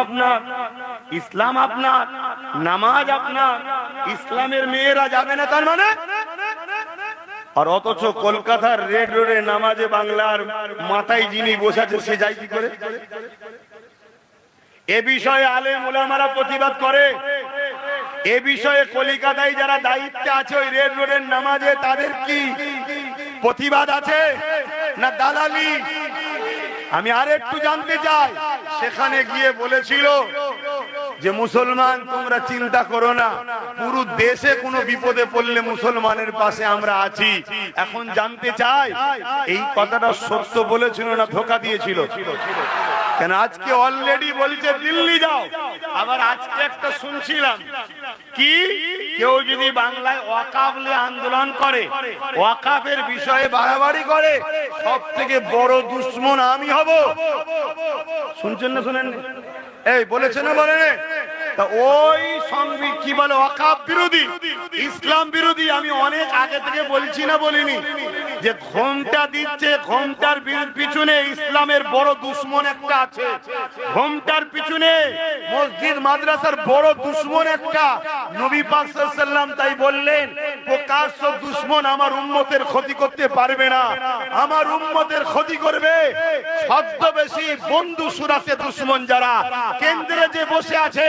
আপনার, ইসলাম আপনার, নামাজ আপনার, ইসলামের মেয়েরা যাবে না তার মানে? আর অথচ কলকাতার রেড রোডে নামাজে বাংলার মাথায় যিনি বসাছে সে যায় কি করে? এ বিষয়ে আলেম ওলামারা প্রতিবাদ করে। এ বিষয়ে কলিকাতায় যারা দায়িত্বে আছে ওই রেড রোডের নামাজে তাদের কি প্রতিবাদ আছে না দালালি? আমি আর একটু জানতে চাই। সেখানে গিয়ে বলেছিল যে মুসলমান তোমরা চিন্তা করো না, পুরো দেশে কোনো বিপদে পড়লে মুসলমানের পাশে আমরা আছি। এখন জানতে চাই এই কথাটা সত্য বলেছিল না ধোঁকা দিয়েছিল? কেন আজকে অলরেডি বলছে দিল্লি যাও। আবার আজকে একটা শুনছিলাম কি কেউ যদি বাংলায় ওয়াকাফ নিয়ে আন্দোলন করে, ওয়াকাফের বিষয়ে বাড়াবাড়ি করে, সব থেকে বড় দুশ্মন আমি হব। শুনছেন না শুনেন? এই বলেছে না বলেন? ওই সংবিধান কি বলে ওয়াকাফ বিরোধী, ইসলাম বিরোধী। আমি অনেক আগে থেকে বলছি না বলিনি যে ঘোমটা দিচ্ছে, ঘোমটার পিছনে ইসলামের বড় দুশ্মন একটা আছে। ঘোমটার পিছনে মসজিদ মাদ্রাসার বড় দুশ্মন একটা। নবী পাক সাল্লাল্লাহু আলাইহি ওয়াসাল্লাম তাই বললেন প্রকাশ্য দুশ্মন আমার উম্মতের ক্ষতি করতে পারবে না, আমার উম্মতের ক্ষতি করবে ছদ্মবেশী বন্ধু সুরাতে দুশ্মন যারা কেন্দ্রে যে বসে আছে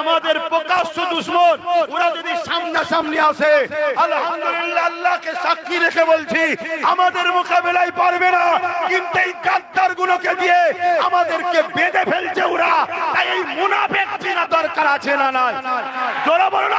আমাদের প্রকাশ্য দুশ্মন। ওরা যদি সামনাসামনি আসে আলহামদুলিল্লাহ আল্লাহকে সাক্ষী রেখে বলছি আমাদের মোকাবেলায় পারবে না, কিন্তু এই গাদ্দার গুলোকে দিয়ে আমাদেরকে বেঁধে ফেলছে ওরা। তাই এই মুনাফিক চিনা দরকার আছে না নাই? জোরে বলো না।